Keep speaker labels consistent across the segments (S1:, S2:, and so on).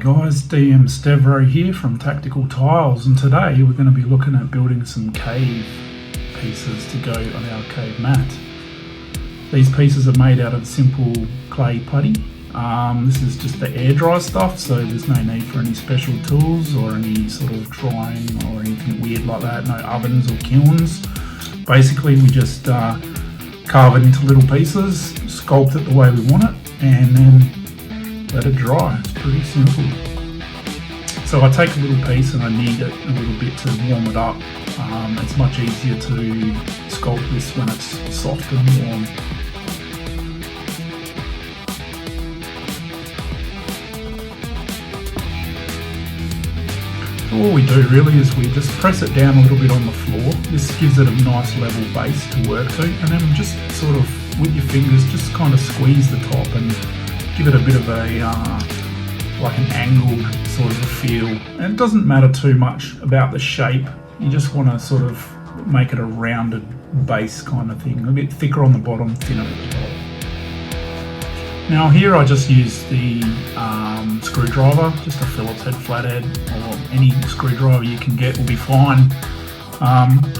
S1: guys, DM Stevro here from Tactical Tiles, and today we're going to be looking at building some cave pieces to go on our cave mat. These pieces are made out of simple clay putty. This is just the air dry stuff, so there's no need for any special tools or any sort of drying or anything weird like that, no ovens or kilns. Basically we just carve it into little pieces, sculpt it the way we want it, and then let it dry. It's pretty simple. So I take a little piece and I knead it a little bit to warm it up. It's much easier to sculpt this when it's soft and warm. So all we do really is we just press it down a little bit on the floor. This gives it a nice level base to work to, and then just sort of with your fingers just kind of squeeze the top and give it a bit of a like an angled sort of a feel. And it doesn't matter too much about the shape, you just want to sort of make it a rounded base kind of thing, a bit thicker on the bottom, thinner at the top. Now here I just use the screwdriver, just a Phillips head flathead, or any screwdriver you can get will be fine.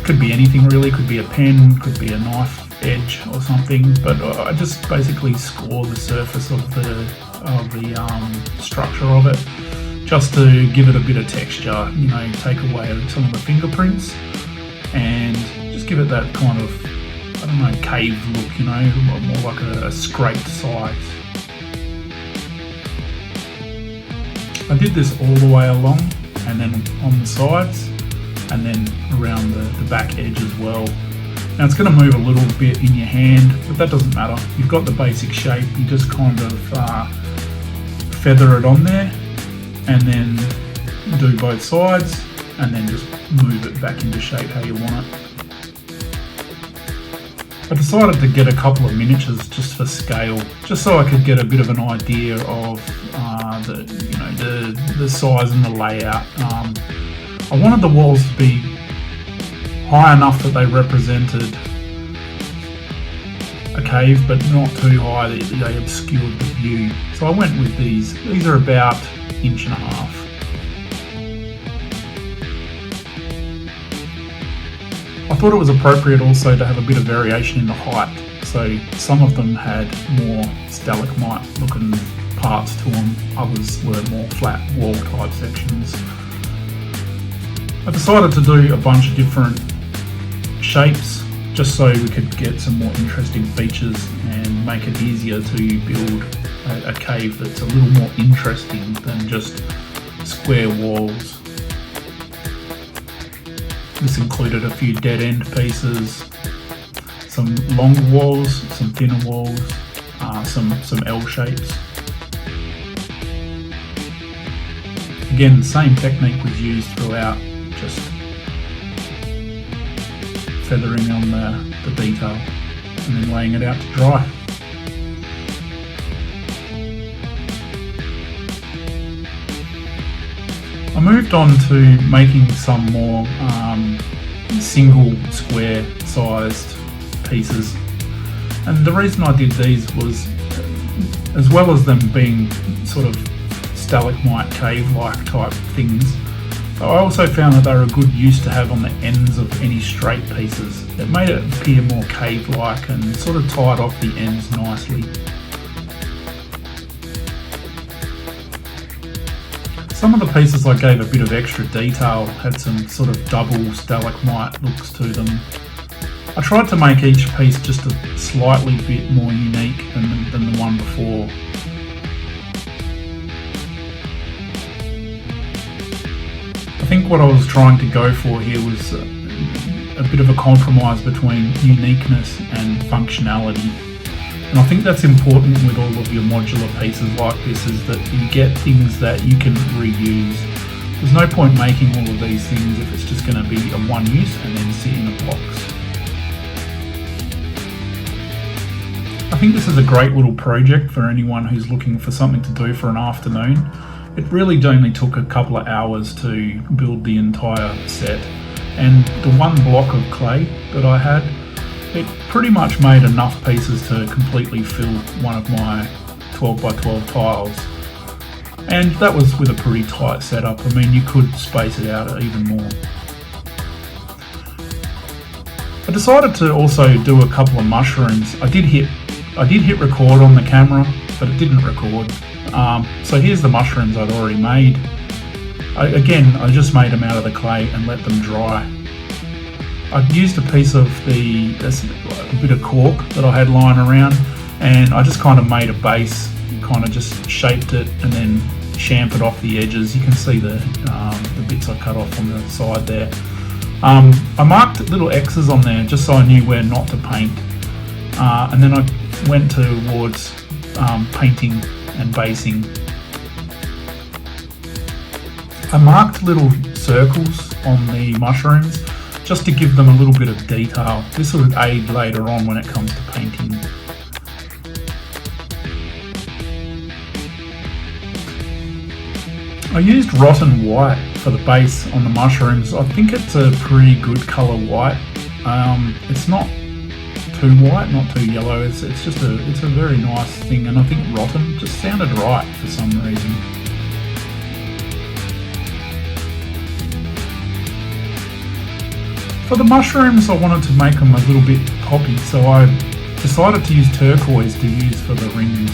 S1: Could be anything really, could be a pen, could be a knife edge or something, but I just basically score the surface of the structure of it, just to give it a bit of texture, you know, take away some of the fingerprints and just give it that kind of, I don't know, cave look, you know, more like a scraped side. I did this all the way along and then on the sides and then around the back edge as well. Now it's going to move a little bit in your hand, but that doesn't matter. You've got the basic shape, you just kind of feather it on there and then do both sides and then just move it back into shape how you want it. I decided to get a couple of miniatures just for scale, just so I could get a bit of an idea of the size and the layout. I wanted the walls to be high enough that they represented a cave, but not too high that they obscured the view. So I went with these. These are about 1.5 inches. I thought it was appropriate also to have a bit of variation in the height. So some of them had more stalagmite looking parts to them, others were more flat wall type sections. I decided to do a bunch of different shapes just so we could get some more interesting features and make it easier to build a cave that's a little more interesting than just square walls. This included a few dead end pieces, some longer walls, some thinner walls, some L shapes. Again, the same technique was used throughout, just feathering on the detail and then laying it out to dry. I moved on to making some more single square sized pieces, and the reason I did these was, as well as them being sort of stalagmite cave-like type things, I also found that they were a good use to have on the ends of any straight pieces. It made it appear more cave-like and sort of tied off the ends nicely. Some of the pieces I gave a bit of extra detail, had some sort of double stalagmite looks to them. I tried to make each piece just a slightly bit more unique than the one before. I think what I was trying to go for here was a bit of a compromise between uniqueness and functionality. And I think that's important with all of your modular pieces like this, is that you get things that you can reuse. There's no point making all of these things if it's just going to be a one use and then sit in a box. I think this is a great little project for anyone who's looking for something to do for an afternoon. It really only took a couple of hours to build the entire set, and the one block of clay that I had, it pretty much made enough pieces to completely fill one of my 12 by 12 tiles. And that was with a pretty tight setup. I mean, you could space it out even more. I decided to also do a couple of mushrooms. I did hit record on the camera, but it didn't record. So here's the mushrooms I'd already made. I just made them out of the clay and let them dry. I used a piece of a bit of cork that I had lying around, and I just kind of made a base, kind of just shaped it and then chamfered off the edges. You can see the bits I cut off on the side there. I marked little X's on there just so I knew where not to paint, and then I went towards painting and basing. I marked little circles on the mushrooms just to give them a little bit of detail. This will aid later on when it comes to painting. I used rotten white for the base on the mushrooms. I think it's a pretty good colour white. It's not too white, not too yellow. It's a very nice thing, and I think rotten just sounded right for some reason. For the mushrooms, I wanted to make them a little bit poppy, so I decided to use turquoise to use for the rings.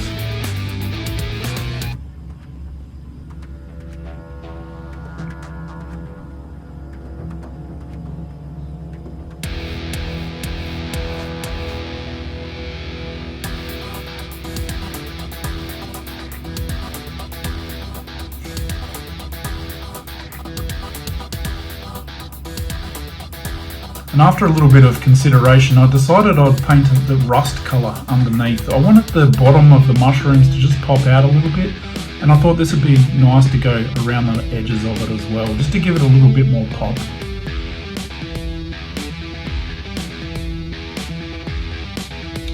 S1: And after a little bit of consideration, I decided I'd paint the rust colour underneath. I wanted the bottom of the mushrooms to just pop out a little bit, and I thought this would be nice to go around the edges of it as well, just to give it a little bit more pop.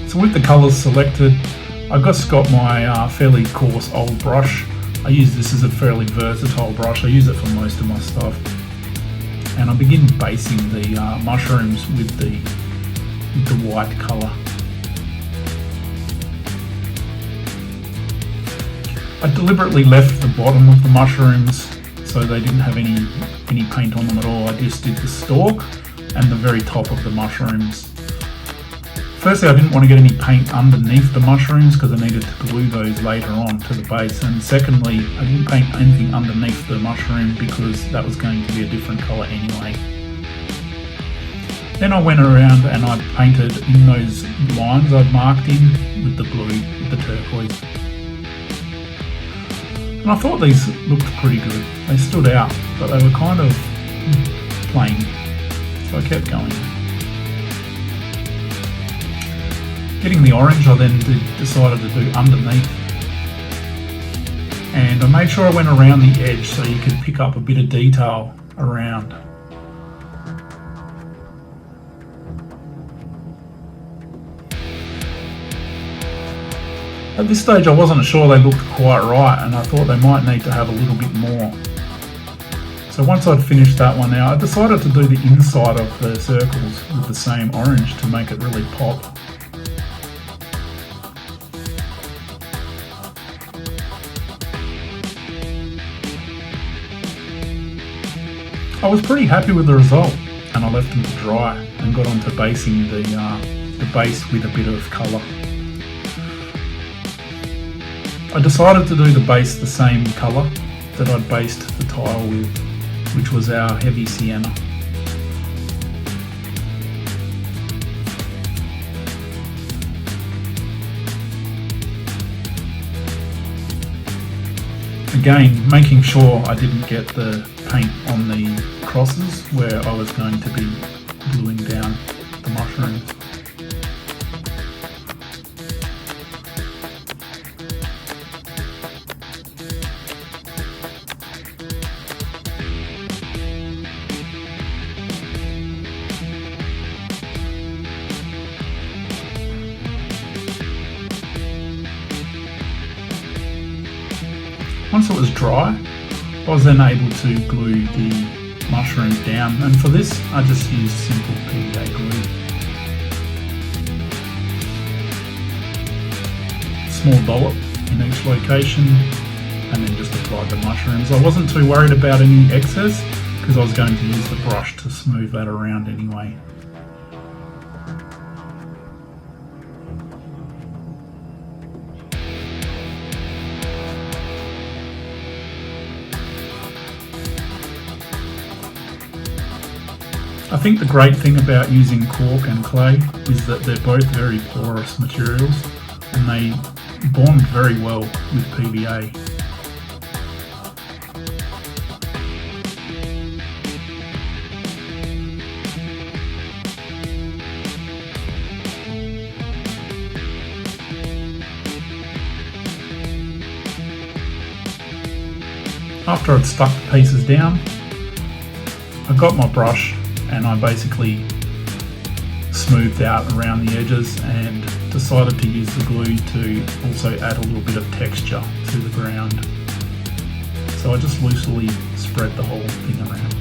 S1: So with the colours selected, I just got my fairly coarse old brush. I use this as a fairly versatile brush. I use it for most of my stuff. And I begin basing the mushrooms with the white colour. I deliberately left the bottom of the mushrooms so they didn't have any paint on them at all. I just did the stalk and the very top of the mushrooms. Firstly, I didn't want to get any paint underneath the mushrooms because I needed to glue those later on to the base. And secondly, I didn't paint anything underneath the mushroom because that was going to be a different colour anyway. Then I went around and I painted in those lines I'd marked in with the blue, with the turquoise. And I thought these looked pretty good. They stood out, but they were kind of plain. So I kept going. Getting the orange, I then decided to do underneath, and I made sure I went around the edge so you could pick up a bit of detail around. At this stage I wasn't sure they looked quite right, and I thought they might need to have a little bit more. So once I'd finished that one out, I decided to do the inside of the circles with the same orange to make it really pop. I was pretty happy with the result, and I left them to dry and got on to basing the base with a bit of colour. I decided to do the base the same colour that I'd based the tile with, which was our heavy sienna. Again, making sure I didn't get the paint on the crosses where I was going to be gluing down the mushrooms. Once it was dry, I was then able to glue the mushrooms down, and for this I just used simple PVA glue. Small dollop in each location, and then just applied the mushrooms. I wasn't too worried about any excess because I was going to use the brush to smooth that around anyway. I think the great thing about using cork and clay is that they're both very porous materials and they bond very well with PVA. After I'd stuck the pieces down, I got my brush and I basically smoothed out around the edges and decided to use the glue to also add a little bit of texture to the ground. So I just loosely spread the whole thing around.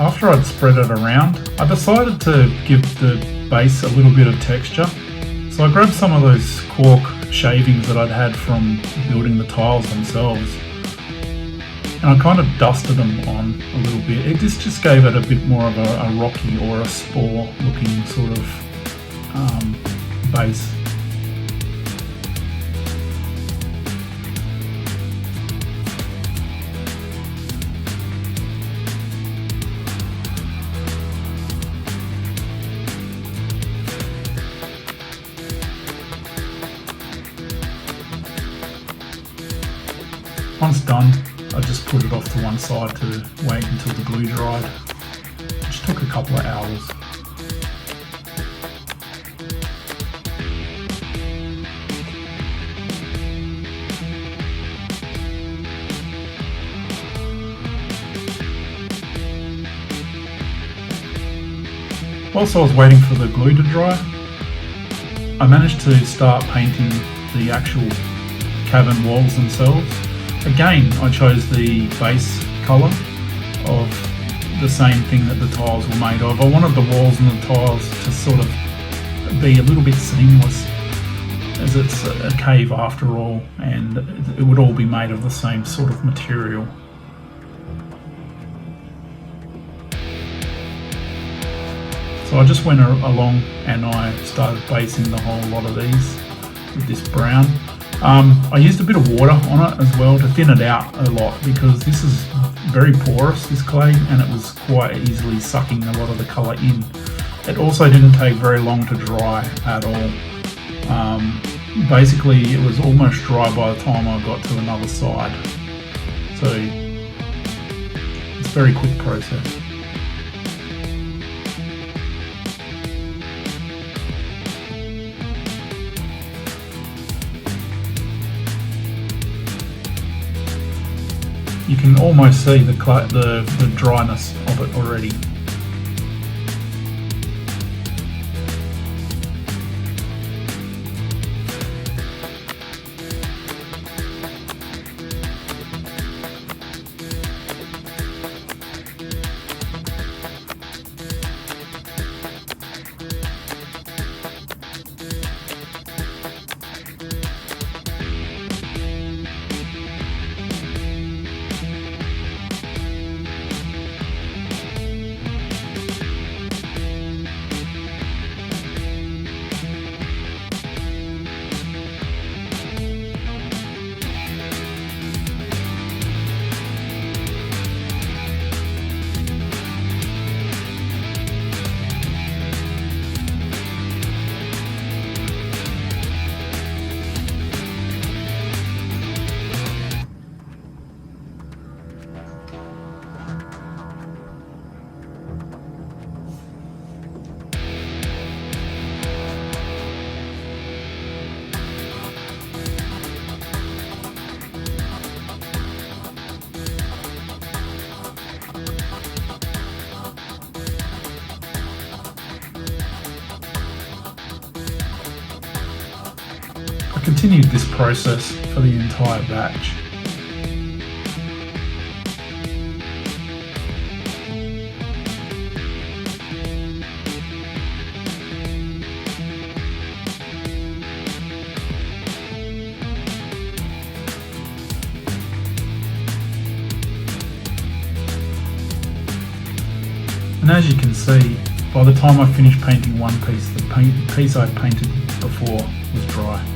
S1: After I'd spread it around, I decided to give the base a little bit of texture. So I grabbed some of those cork shavings that I'd had from building the tiles themselves, and I kind of dusted them on a little bit. It just gave it a bit more of a rocky or a spore looking sort of base. Once done, I just put it off to one side to wait until the glue dried, which took a couple of hours. Whilst I was waiting for the glue to dry, I managed to start painting the actual cabin walls themselves. Again, I chose the base colour of the same thing that the tiles were made of. I wanted the walls and the tiles to sort of be a little bit seamless, as it's a cave after all, and it would all be made of the same sort of material. So I just went along and I started basing the whole lot of these with this brown. I used a bit of water on it as well to thin it out a lot, because this is very porous, this clay, and it was quite easily sucking a lot of the colour in. It also didn't take very long to dry at all. Basically it was almost dry by the time I got to another side. So it's a very quick process. You can almost see the dryness of it already. continued this process for the entire batch. And as you can see, by the time I finished painting one piece, the piece I'd painted before was dry.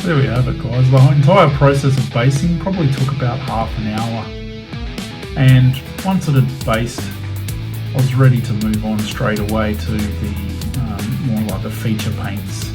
S1: There we have it, guys. The entire process of basing probably took about half an hour, and once it had based, I was ready to move on straight away to the more like the feature paints.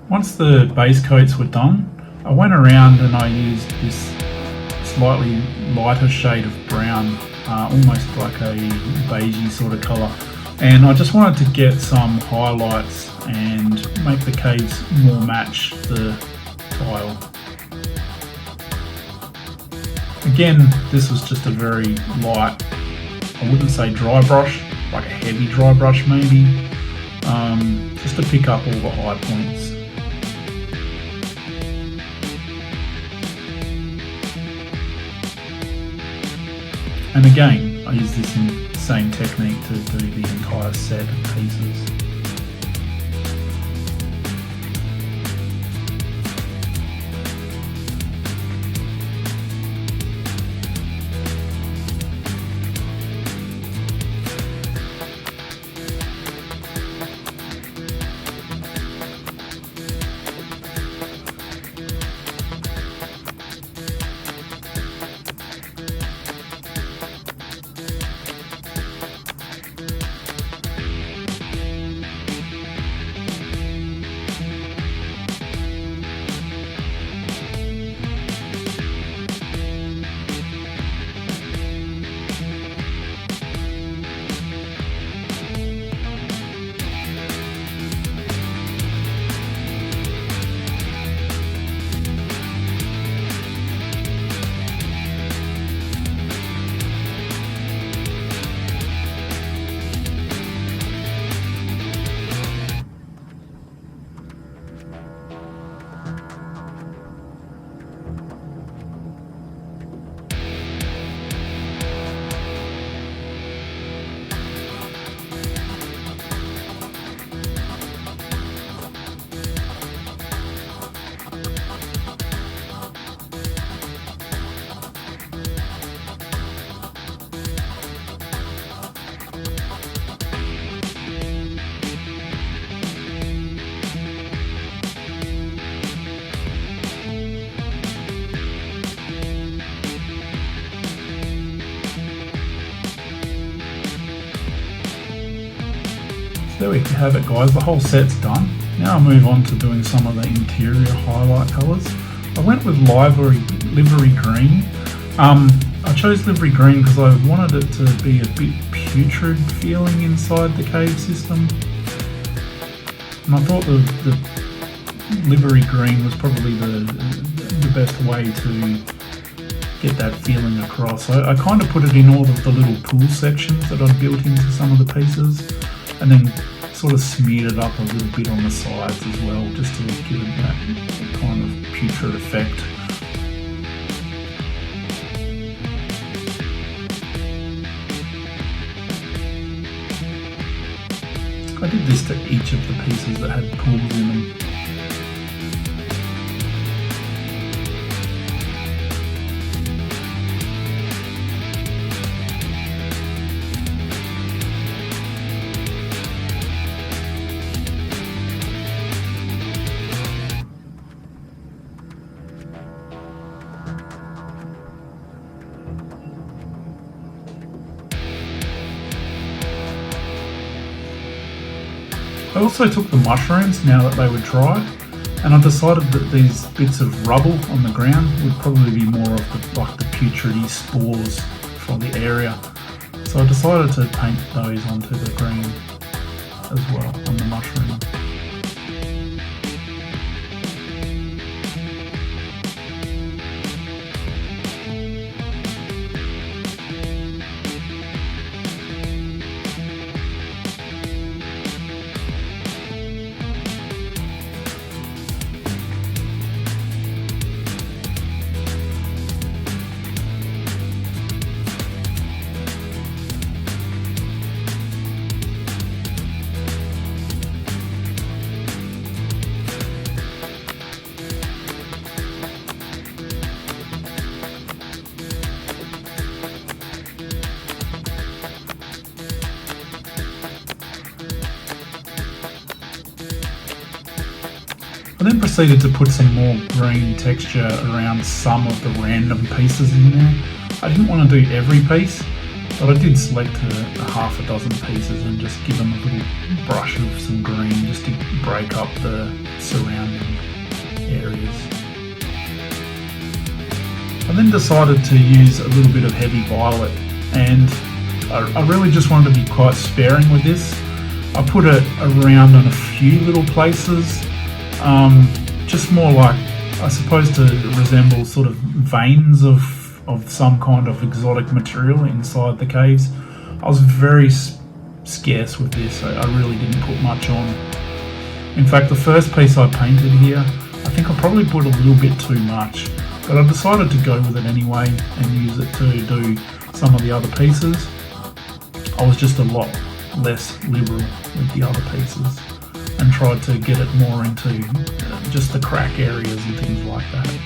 S1: Once the base coats were done, I went around and I used this slightly lighter shade of brown, almost like a beigey sort of colour, and I just wanted to get some highlights and make the caves more match the tile. Again, this was just a very light, I wouldn't say dry brush, like a heavy dry brush maybe, just to pick up all the high points. And again, I use this same technique to do the entire set of pieces. there we have it, guys. The whole set's done. Now I'll move on to doing some of the interior highlight colours. I went with livery green. I chose livery green because I wanted it to be a bit putrid feeling inside the cave system. And I thought the livery green was probably the best way to get that feeling across. I kind of put it in all of the little pool sections that I'd built into some of the pieces, and then sort of smeared it up a little bit on the sides as well, just to give it that kind of putrid effect. I did this to each of the pieces that had pools in them. I also took the mushrooms now that they were dry, and I decided that these bits of rubble on the ground would probably be more of the putridy spores for the area. So I decided to paint those onto the green as well on the mushroom. I then proceeded to put some more green texture around some of the random pieces in there. I didn't want to do every piece, but I did select a half a dozen pieces and just give them a little brush of some green just to break up the surrounding areas. I then decided to use a little bit of heavy violet, and I really just wanted to be quite sparing with this. I put it around in a few little places, just more like, I suppose, to resemble sort of veins of some kind of exotic material inside the caves. I was very scarce with this. I really didn't put much on. In fact, the first piece I painted here, I think I probably put a little bit too much, but I decided to go with it anyway and use it to do some of the other pieces. I was just a lot less liberal with the other pieces and tried to get it more into just the crack areas and things like that.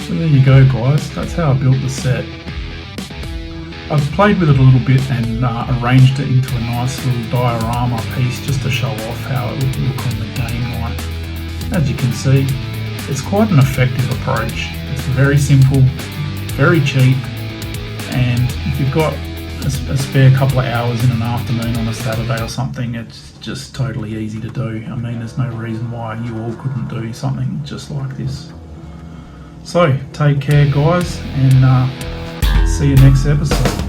S1: So there you go, guys, that's how I built the set. I've played with it a little bit and arranged it into a nice little diorama piece just to show off how it would look on the game night. As you can see, it's quite an effective approach. It's very simple, very cheap, and if you've got a spare couple of hours in an afternoon on a Saturday or something, it's just totally easy to do. I mean, there's no reason why you all couldn't do something just like this. So, take care, guys, and see you next episode.